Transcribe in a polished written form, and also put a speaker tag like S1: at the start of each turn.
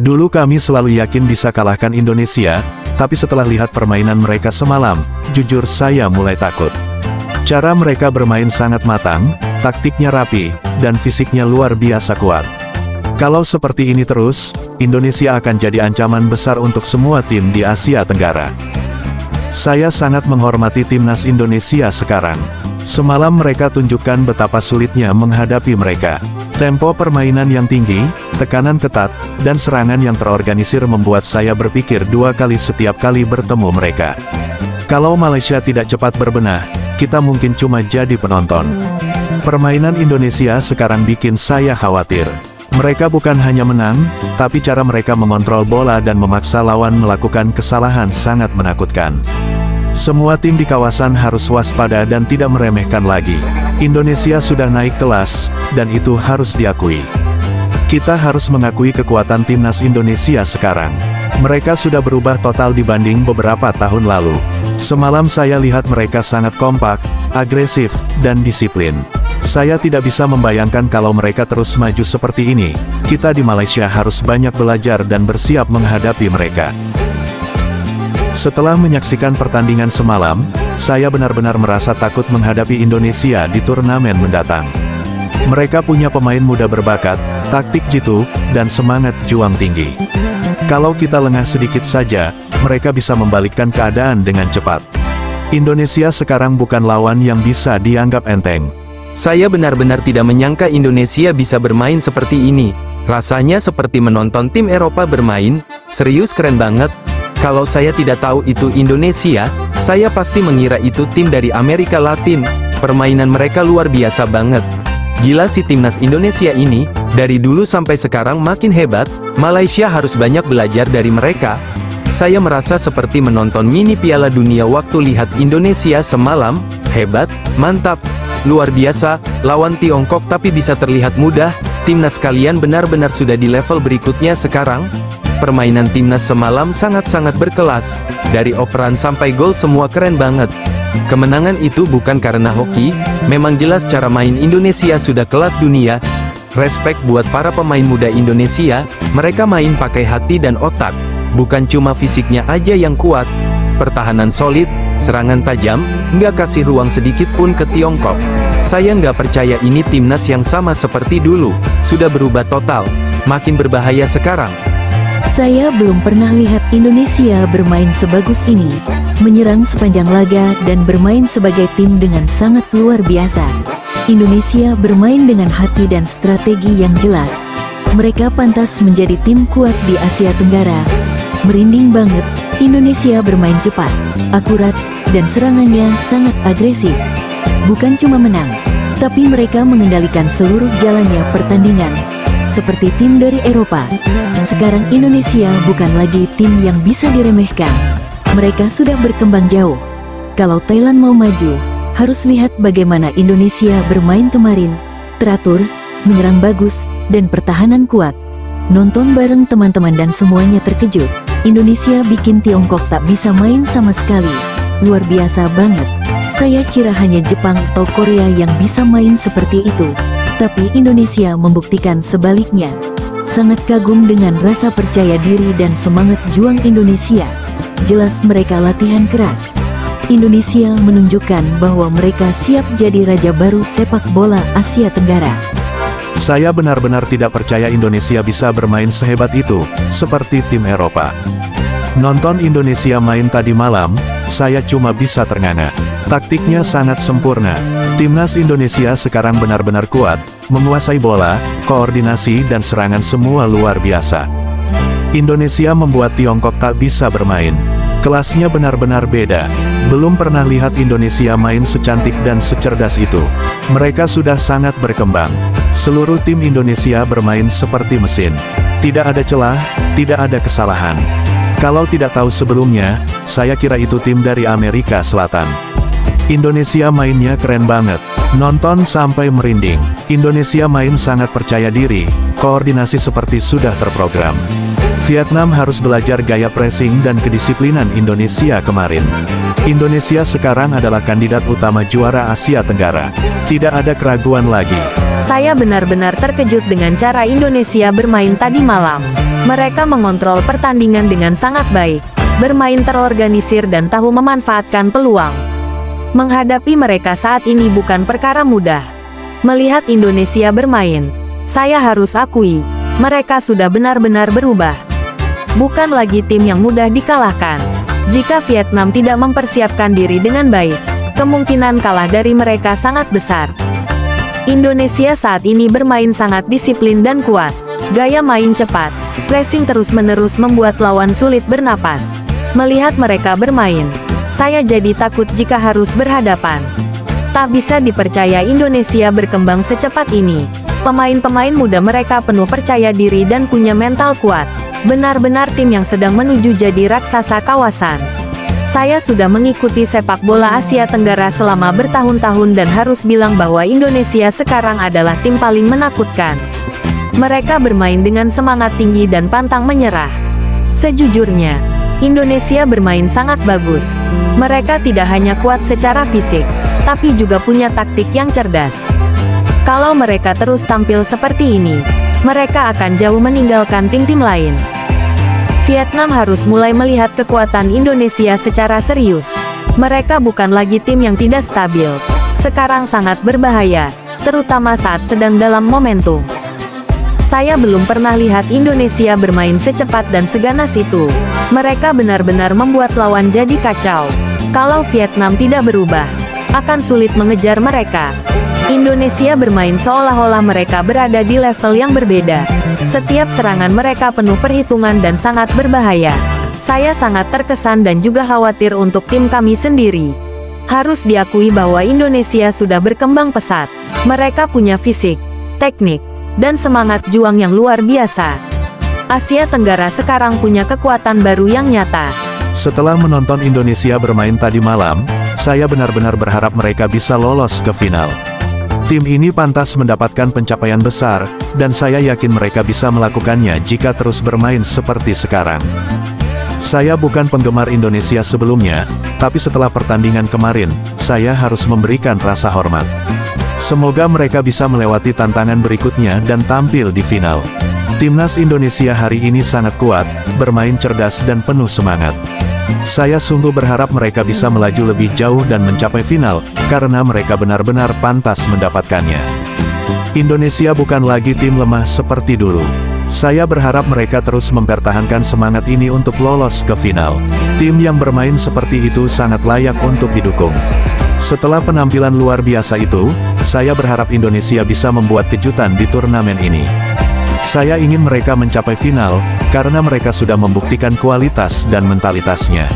S1: Dulu kami selalu yakin bisa kalahkan Indonesia, tapi setelah lihat permainan mereka semalam, jujur saya mulai takut. Cara mereka bermain sangat matang, taktiknya rapi, dan fisiknya luar biasa kuat. Kalau seperti ini terus, Indonesia akan jadi ancaman besar untuk semua tim di Asia Tenggara. Saya sangat menghormati timnas Indonesia sekarang. Semalam mereka tunjukkan betapa sulitnya menghadapi mereka. Tempo permainan yang tinggi, tekanan ketat, dan serangan yang terorganisir membuat saya berpikir dua kali setiap kali bertemu mereka. Kalau Malaysia tidak cepat berbenah, kita mungkin cuma jadi penonton. Permainan Indonesia sekarang bikin saya khawatir. Mereka bukan hanya menang, tapi cara mereka mengontrol bola dan memaksa lawan melakukan kesalahan sangat menakutkan. Semua tim di kawasan harus waspada dan tidak meremehkan lagi. Indonesia sudah naik kelas, dan itu harus diakui. Kita harus mengakui kekuatan timnas Indonesia sekarang. Mereka sudah berubah total dibanding beberapa tahun lalu. Semalam saya lihat mereka sangat kompak, agresif, dan disiplin. Saya tidak bisa membayangkan kalau mereka terus maju seperti ini. Kita di Malaysia harus banyak belajar dan bersiap menghadapi mereka. Setelah menyaksikan pertandingan semalam, saya benar-benar merasa takut menghadapi Indonesia di turnamen mendatang. Mereka punya pemain muda berbakat, taktik jitu, dan semangat juang tinggi. Kalau kita lengah sedikit saja, mereka bisa membalikkan keadaan dengan cepat. Indonesia sekarang bukan lawan yang bisa dianggap enteng.
S2: Saya benar-benar tidak menyangka Indonesia bisa bermain seperti ini. Rasanya seperti menonton tim Eropa bermain, serius keren banget. Kalau saya tidak tahu itu Indonesia, saya pasti mengira itu tim dari Amerika Latin. Permainan mereka luar biasa banget. Gila sih timnas Indonesia ini, dari dulu sampai sekarang makin hebat. Malaysia harus banyak belajar dari mereka. Saya merasa seperti menonton mini Piala Dunia waktu lihat Indonesia semalam. Hebat, mantap, luar biasa, lawan Tiongkok tapi bisa terlihat mudah. Timnas kalian benar-benar sudah di level berikutnya sekarang. Permainan timnas semalam sangat-sangat berkelas. Dari operan sampai gol semua keren banget. Kemenangan itu bukan karena hoki, memang jelas cara main Indonesia sudah kelas dunia. Respect buat para pemain muda Indonesia, mereka main pakai hati dan otak. Bukan cuma fisiknya aja yang kuat. Pertahanan solid, serangan tajam, nggak kasih ruang sedikit pun ke Tiongkok. Saya nggak percaya ini timnas yang sama seperti dulu, sudah berubah total, makin berbahaya sekarang.
S3: Saya belum pernah lihat Indonesia bermain sebagus ini, menyerang sepanjang laga dan bermain sebagai tim dengan sangat luar biasa. Indonesia bermain dengan hati dan strategi yang jelas. Mereka pantas menjadi tim kuat di Asia Tenggara. Merinding banget, Indonesia bermain cepat, akurat, dan serangannya sangat agresif. Bukan cuma menang, tapi mereka mengendalikan seluruh jalannya pertandingan. Seperti tim dari Eropa, sekarang Indonesia bukan lagi tim yang bisa diremehkan. Mereka sudah berkembang jauh. Kalau Thailand mau maju, harus lihat bagaimana Indonesia bermain kemarin. Teratur, menyerang bagus, dan pertahanan kuat. Nonton bareng teman-teman dan semuanya terkejut. Indonesia bikin Tiongkok tak bisa main sama sekali. Luar biasa banget. Saya kira hanya Jepang atau Korea yang bisa main seperti itu. Tapi Indonesia membuktikan sebaliknya. Sangat kagum dengan rasa percaya diri dan semangat juang Indonesia. Jelas mereka latihan keras. Indonesia menunjukkan bahwa mereka siap jadi raja baru sepak bola Asia Tenggara.
S1: Saya benar-benar tidak percaya Indonesia bisa bermain sehebat itu, seperti tim Eropa. Nonton Indonesia main tadi malam, saya cuma bisa ternganga. Taktiknya sangat sempurna. Timnas Indonesia sekarang benar-benar kuat, menguasai bola, koordinasi dan serangan semua luar biasa. Indonesia membuat Tiongkok tak bisa bermain. Kelasnya benar-benar beda. Belum pernah lihat Indonesia main secantik dan secerdas itu. Mereka sudah sangat berkembang. Seluruh tim Indonesia bermain seperti mesin. Tidak ada celah, tidak ada kesalahan. Kalau tidak tahu sebelumnya, saya kira itu tim dari Amerika Selatan. Indonesia mainnya keren banget. Nonton sampai merinding. Indonesia main sangat percaya diri, koordinasi seperti sudah terprogram. Vietnam harus belajar gaya pressing dan kedisiplinan Indonesia kemarin. Indonesia sekarang adalah kandidat utama juara Asia Tenggara. Tidak ada keraguan lagi.
S4: Saya benar-benar terkejut dengan cara Indonesia bermain tadi malam.
S3: Mereka mengontrol pertandingan dengan sangat baik, bermain terorganisir dan tahu memanfaatkan peluang. Menghadapi mereka saat ini bukan perkara mudah. Melihat Indonesia bermain, saya harus akui, mereka sudah benar-benar berubah. Bukan lagi tim yang mudah dikalahkan. Jika Vietnam tidak mempersiapkan diri dengan baik, kemungkinan kalah dari mereka sangat besar. Indonesia saat ini bermain sangat disiplin dan kuat. Gaya main cepat, pressing terus-menerus membuat lawan sulit bernapas. Melihat mereka bermain, saya jadi takut jika harus berhadapan. Tak bisa dipercaya Indonesia berkembang secepat ini. Pemain-pemain muda mereka penuh percaya diri dan punya mental kuat. Benar-benar tim yang sedang menuju jadi raksasa kawasan. Saya sudah mengikuti sepak bola Asia Tenggara selama bertahun-tahun dan harus bilang bahwa Indonesia sekarang adalah tim paling menakutkan. Mereka bermain dengan semangat tinggi dan pantang menyerah. Sejujurnya, Indonesia bermain sangat bagus. Mereka tidak hanya kuat secara fisik, tapi juga punya taktik yang cerdas. Kalau mereka terus tampil seperti ini, mereka akan jauh meninggalkan tim-tim lain. Vietnam harus mulai melihat kekuatan Indonesia secara serius. Mereka bukan lagi tim yang tidak stabil. Sekarang sangat berbahaya, terutama saat sedang dalam momentum. Saya belum pernah lihat Indonesia bermain secepat dan seganas itu. Mereka benar-benar membuat lawan jadi kacau. Kalau Vietnam tidak berubah, akan sulit mengejar mereka. Indonesia bermain seolah-olah mereka berada di level yang berbeda. Setiap serangan mereka penuh perhitungan dan sangat berbahaya. Saya sangat terkesan dan juga khawatir untuk tim kami sendiri. Harus diakui bahwa Indonesia sudah berkembang pesat. Mereka punya fisik, teknik, dan semangat juang yang luar biasa. Asia Tenggara sekarang punya kekuatan baru yang nyata.
S1: Setelah menonton Indonesia bermain tadi malam, saya benar-benar berharap mereka bisa lolos ke final. Tim ini pantas mendapatkan pencapaian besar, dan saya yakin mereka bisa melakukannya jika terus bermain seperti sekarang. Saya bukan penggemar Indonesia sebelumnya, tapi setelah pertandingan kemarin, saya harus memberikan rasa hormat. Semoga mereka bisa melewati tantangan berikutnya dan tampil di final. Timnas Indonesia hari ini sangat kuat, bermain cerdas dan penuh semangat. Saya sungguh berharap mereka bisa melaju lebih jauh dan mencapai final, karena mereka benar-benar pantas mendapatkannya. Indonesia bukan lagi tim lemah seperti dulu. Saya berharap mereka terus mempertahankan semangat ini untuk lolos ke final. Tim yang bermain seperti itu sangat layak untuk didukung. Setelah penampilan luar biasa itu, saya berharap Indonesia bisa membuat kejutan di turnamen ini. Saya ingin mereka mencapai final, karena mereka sudah membuktikan kualitas dan mentalitasnya.